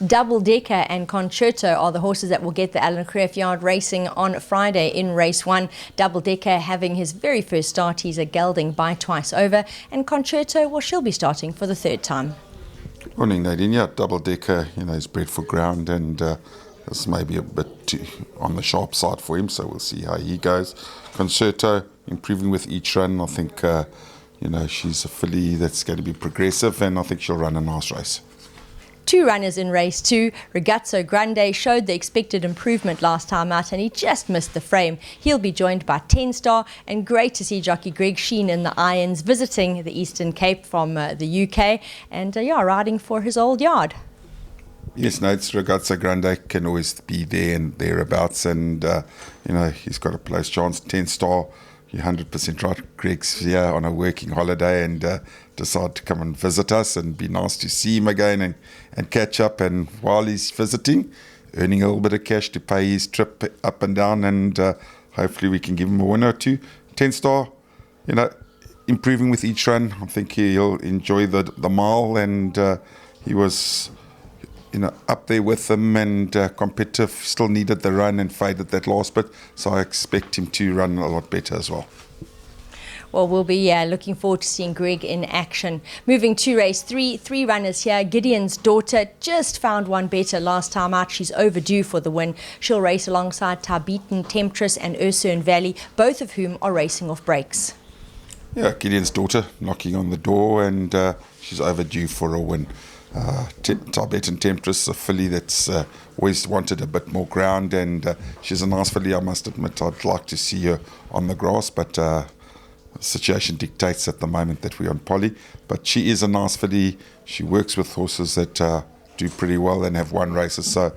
Double Decker and Concerto are the horses that will get the Alan Greeff Yard racing on Friday in race 1. Double Decker having his very first start. He's a gelding by twice over. And Concerto, well, she'll be starting for the third time. Morning, Nadine. Yeah, Double Decker, is bred for ground, and this may be a bit too on the sharp side for him, so we'll see how he goes. Concerto, improving with each run. I think, she's a filly that's going to be progressive, and I think she'll run a nice race. 2 runners in race 2. Ragazzo Grande showed the expected improvement last time out, and he just missed the frame. He'll be joined by 10 Star, and great to see jockey Greg Sheen in the irons visiting the Eastern Cape from the UK, and riding for his old yard. Yes, no, it's Ragazzo Grande can always be there and thereabouts, and he's got a place chance. 10 Star, you're 100% right. Greg's here on a working holiday and decided to come and visit us, and be nice to see him again and catch up. And while he's visiting, earning a little bit of cash to pay his trip up and down, and hopefully we can give him a win or two. 10 Star, improving with each run. I think he'll enjoy the mile, and he was up there with them and competitive. Still needed the run and faded that last bit, so I expect him to run a lot better as well. Well, we'll be looking forward to seeing Greg in action. Moving to race 3, 3 runners here. Gideon's Daughter just found one better last time out. She's overdue for the win. She'll race alongside Tarbeaten, Temptress and Ursern Valley, both of whom are racing off breaks. Yeah, Gideon's Daughter knocking on the door, and she's overdue for a win. Tarbeaten Temptress, a filly that's always wanted a bit more ground, and she's a nice filly. I must admit, I'd like to see her on the grass, but the situation dictates at the moment that we're on poly. But she is a nice filly. She works with horses that do pretty well and have won races, so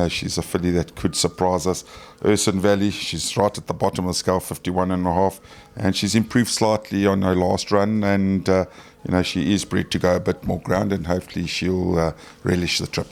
she's a filly that could surprise us. Ursern Valley, she's right at the bottom of the scale, 51.5, and she's improved slightly on her last run, and she is bred to go a bit more ground, and hopefully she'll relish the trip.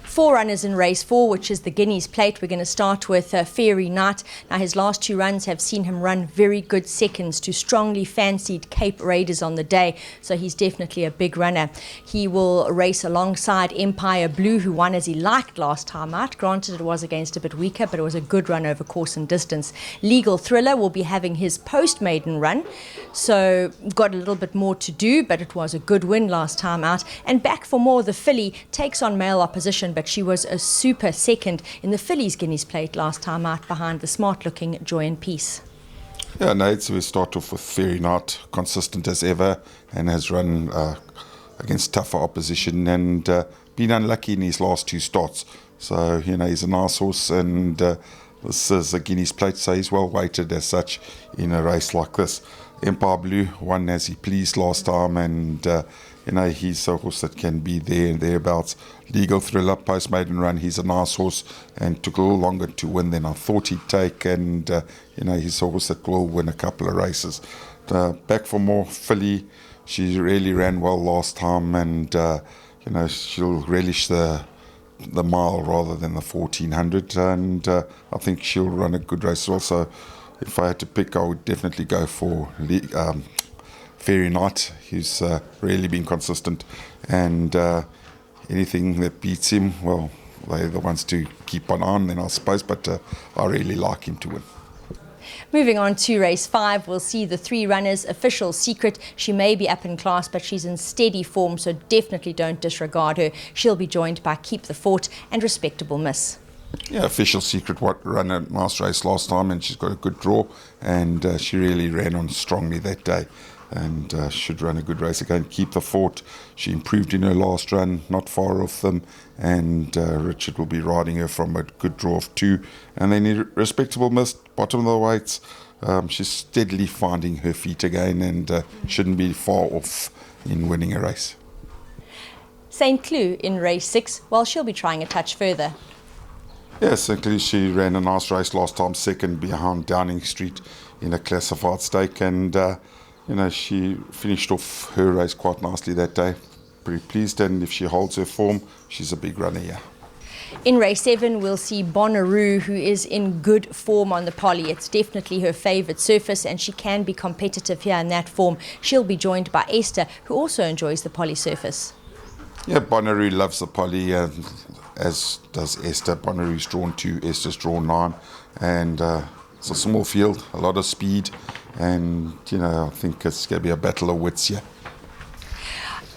4 runners in race 4, which is the Guineas Plate. We're going to start with Fairy Knight. Now, his last 2 runs have seen him run very good seconds to strongly fancied Cape Raiders on the day, so he's definitely a big runner. He will race alongside Empire Blue, who won as he liked last time out. Granted, it was against a bit weaker, but it was a good run over course and distance. Legal Thriller will be having his post-maiden run, so got a little bit more to do, but it was a good win last time out. And Back for More, the filly, takes on male opposition, but she was a super second in the fillies Guineas Plate last time out behind the smart-looking Joy and Peace. Yeah, Nate, so we start off with Fairy Knight, consistent as ever, and has run against tougher opposition and been unlucky in his last 2 starts. So, he's a nice horse, and this is a Guineas Plate, so he's well weighted as such in a race like this. Empire Blue won as he pleased last time, and he's a horse that can be there and thereabouts. Legal Thriller, post-maiden run, he's a nice horse and took a little longer to win than I thought he'd take, and he's a horse that will win a couple of races. Back for More filly, she really ran well last time, and she'll relish the mile rather than the 1400, and I think she'll run a good race also. If I had to pick, I would definitely go for Fairy Knight, who's really been consistent, and anything that beats him, well, they're the ones to keep on then, I suppose, but I really like him to win. Moving on to race 5, we'll see the 3 runners. Official Secret, she may be up in class, but she's in steady form, so definitely don't disregard her. She'll be joined by Keep the Fort and Respectable Miss. Yeah, Official Secret ran a nice race last time, and she's got a good draw, and she really ran on strongly that day, and should run a good race again. Keep the Fort, she improved in her last run, not far off them, and Richard will be riding her from a good draw of 2. And then Respectable Miss, bottom of the weights, she's steadily finding her feet again, and shouldn't be far off in winning a race. St. Cloud in race 6, well, she'll be trying a touch further. Yes, certainly she ran a nice race last time, second behind Downing Street in a classified stake, and she finished off her race quite nicely that day. Pretty pleased, and if she holds her form, she's a big runner here. In race 7, we'll see Bonnaroo, who is in good form on the poly. It's definitely her favourite surface, and she can be competitive here in that form. She'll be joined by Esther, who also enjoys the poly surface. Yeah, Bonnaroo loves the poly, as does Esther. Bonnaroo's drawn 2, Esther's drawn 9, and it's a small field, a lot of speed, and I think it's going to be a battle of wits here.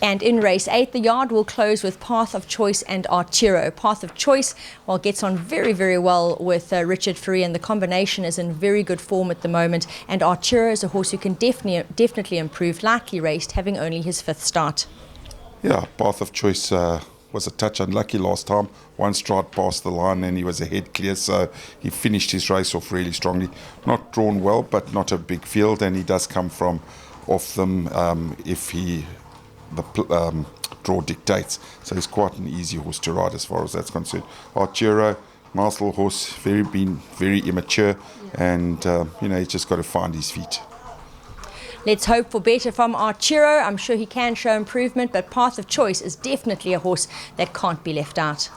And in race 8, the yard will close with Path of Choice and Arturo. Path of Choice, gets on very, very well with Richard Fourie, and the combination is in very good form at the moment. And Arturo is a horse who can definitely improve, like he raced, having only his 5th start. Yeah, Path of Choice was a touch unlucky last time. One stride past the line and he was ahead clear, so he finished his race off really strongly. Not drawn well, but not a big field, and he does come from off them if the draw dictates. So he's quite an easy horse to ride as far as that's concerned. Arturo, nice little horse, been very immature, and he's just got to find his feet. Let's hope for better from Arturo. I'm sure he can show improvement, but Path of Choice is definitely a horse that can't be left out.